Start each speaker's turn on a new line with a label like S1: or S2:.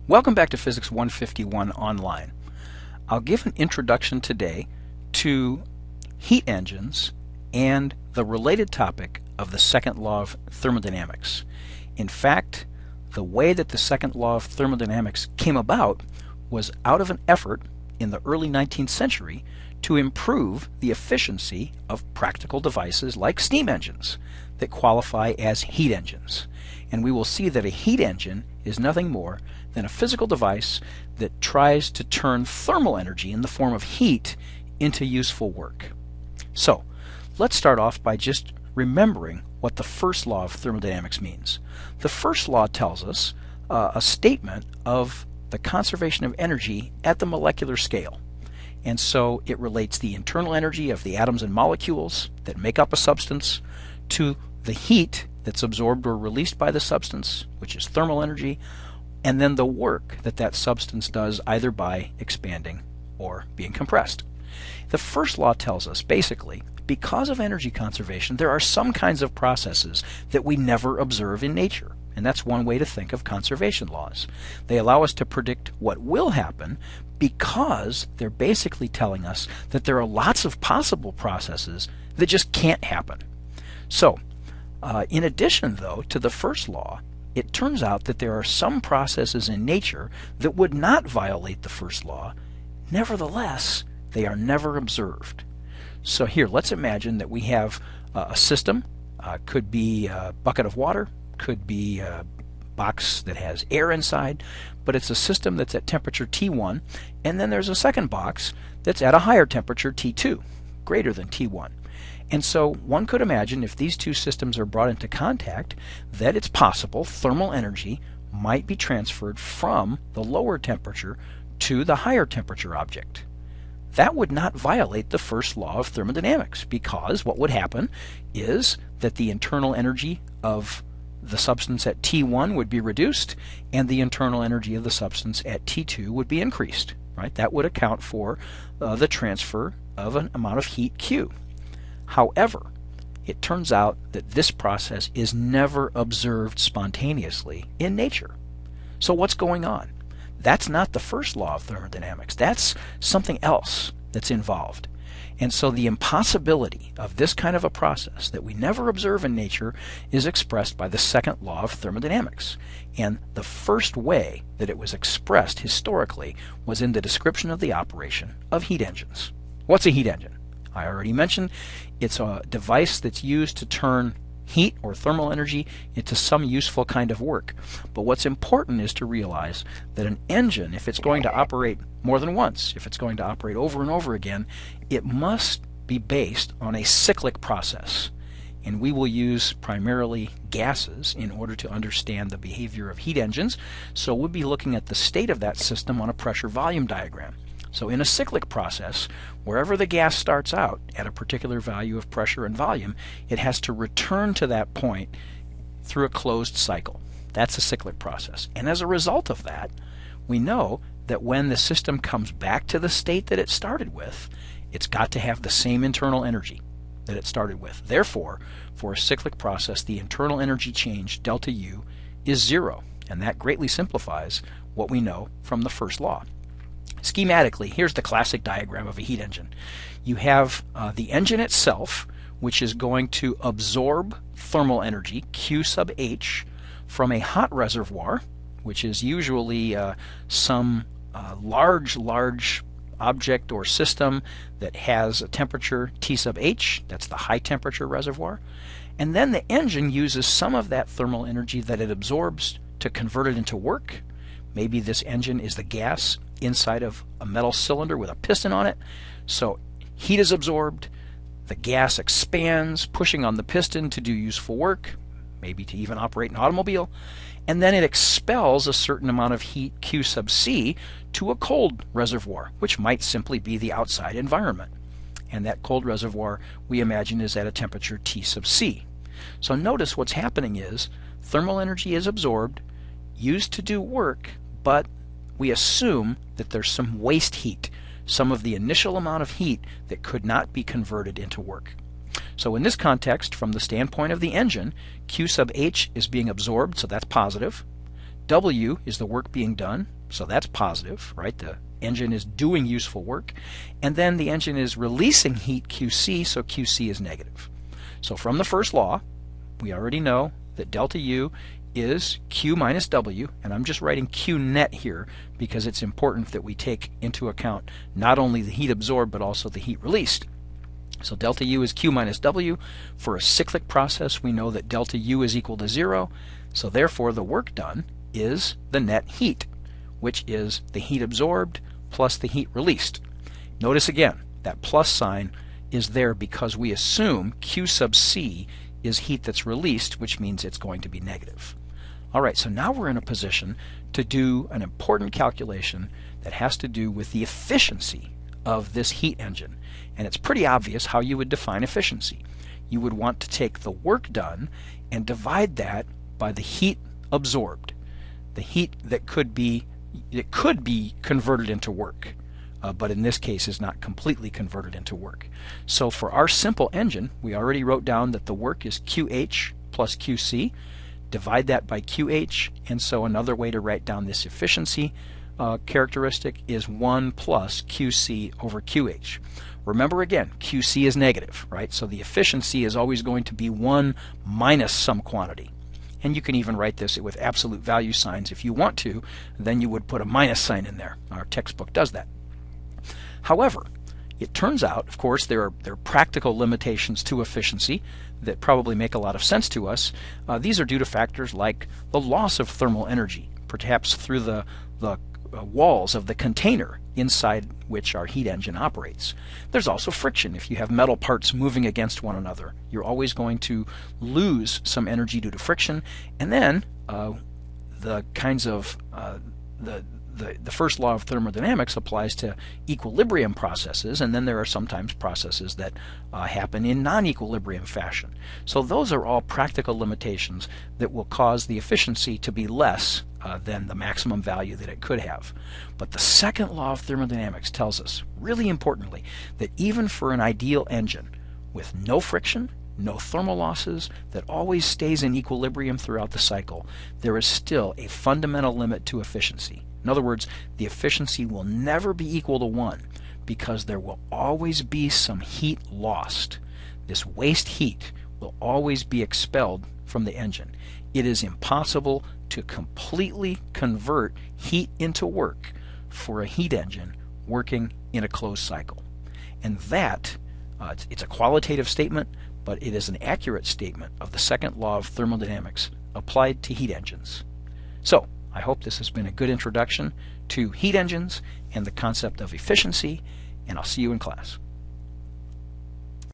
S1: Welcome back to Physics 151 Online. I'll give an introduction today to heat engines and the related topic of the second law of thermodynamics. In fact, the way that the second law of thermodynamics came about was out of an effort in the early 19th century to improve the efficiency of practical devices like steam engines that qualify as heat engines. And we will see that a heat engine is nothing more than a physical device that tries to turn thermal energy in the form of heat into useful work. So, let's start off by just remembering what the first law of thermodynamics means. The first law tells us a statement of the conservation of energy at the molecular scale. And so it relates the internal energy of the atoms and molecules that make up a substance to the heat that's absorbed or released by the substance, which is thermal energy, and then the work that that substance does either by expanding or being compressed. The first law tells us basically, because of energy conservation, there are some kinds of processes that we never observe in nature. And that's one way to think of conservation laws. They allow us to predict what will happen because they're basically telling us that there are lots of possible processes that just can't happen. So, in addition, though, to the first law, it turns out that there are some processes in nature that would not violate the first law. Nevertheless, they are never observed. So here, let's imagine that we have a system. Could be a bucket of water, could be a box that has air inside, but it's a system that's at temperature T1, and then there's a second box that's at a higher temperature T2, greater than T1. And so one could imagine if these two systems are brought into contact that it's possible thermal energy might be transferred from the lower temperature to the higher temperature object. That would not violate the first law of thermodynamics, because what would happen is that the internal energy of the substance at T1 would be reduced and the internal energy of the substance at T2 would be increased. Right? That would account for the transfer of an amount of heat Q. However, it turns out that this process is never observed spontaneously in nature. So what's going on? That's not the first law of thermodynamics. That's something else that's involved. And so the impossibility of this kind of a process that we never observe in nature is expressed by the second law of thermodynamics. And the first way that it was expressed historically was in the description of the operation of heat engines. What's a heat engine? I already mentioned it's a device that's used to turn heat or thermal energy into some useful kind of work. But what's important is to realize that an engine, if it's going to operate more than once, if it's going to operate over and over again, it must be based on a cyclic process. And we will use primarily gases in order to understand the behavior of heat engines. So we'll be looking at the state of that system on a pressure-volume diagram. So in a cyclic process, wherever the gas starts out at a particular value of pressure and volume, it has to return to that point through a closed cycle. That's a cyclic process. And as a result of that, we know that when the system comes back to the state that it started with, it's got to have the same internal energy that it started with. Therefore, for a cyclic process, the internal energy change, delta U, is zero. And that greatly simplifies what we know from the first law. Schematically, here's the classic diagram of a heat engine. You have the engine itself, which is going to absorb thermal energy, Q sub H, from a hot reservoir, which is usually some large object or system that has a temperature T sub H, that's the high temperature reservoir. And then the engine uses some of that thermal energy that it absorbs to convert it into work. Maybe this engine is the gas inside of a metal cylinder with a piston on it. So heat is absorbed, the gas expands, pushing on the piston to do useful work, maybe to even operate an automobile, and then it expels a certain amount of heat, Q sub C, to a cold reservoir, which might simply be the outside environment. And that cold reservoir, we imagine, is at a temperature T sub C. So notice what's happening is thermal energy is absorbed, used to do work, but we assume that there's some waste heat, some of the initial amount of heat that could not be converted into work. So in this context, from the standpoint of the engine, Q sub H is being absorbed, so that's positive. W is the work being done, so that's positive, right? The engine is doing useful work. And then the engine is releasing heat, QC, so QC is negative. So from the first law, we already know that delta U is Q minus W, and I'm just writing Q net here because it's important that we take into account not only the heat absorbed but also the heat released. So delta U is Q minus W. For a cyclic process, we know that delta U is equal to 0, so therefore the work done is the net heat, which is the heat absorbed plus the heat released. Notice again, that plus sign is there because we assume Q sub C is heat that's released, which means it's going to be negative. Alright, so now we're in a position to do an important calculation that has to do with the efficiency of this heat engine. And it's pretty obvious how you would define efficiency. You would want to take the work done and divide that by the heat absorbed. The heat that could be converted into work, but in this case is not completely converted into work. So for our simple engine, we already wrote down that the work is QH plus QC. Divide that by QH, and so another way to write down this efficiency characteristic is 1 plus QC over QH. Remember again, QC is negative, right? So the efficiency is always going to be 1 minus some quantity. And you can even write this with absolute value signs if you want to, then you would put a minus sign in there. Our textbook does that. However, it turns out, of course, there are practical limitations to efficiency that probably make a lot of sense to us. These are due to factors like the loss of thermal energy, perhaps through the walls of the container inside which our heat engine operates. There's also friction. If you have metal parts moving against one another, you're always going to lose some energy due to friction. And then the kinds of the first law of thermodynamics applies to equilibrium processes, and then there are sometimes processes that happen in non-equilibrium fashion. So those are all practical limitations that will cause the efficiency to be less than the maximum value that it could have. But the second law of thermodynamics tells us, really importantly, that even for an ideal engine with no friction, no thermal losses, that always stays in equilibrium throughout the cycle, there is still a fundamental limit to efficiency. In other words, the efficiency will never be equal to 1 because there will always be some heat lost. This waste heat will always be expelled from the engine. It is impossible to completely convert heat into work for a heat engine working in a closed cycle. And that, it's a qualitative statement, but it is an accurate statement of the second law of thermodynamics applied to heat engines. So, I hope this has been a good introduction to heat engines and the concept of efficiency, and I'll see you in class.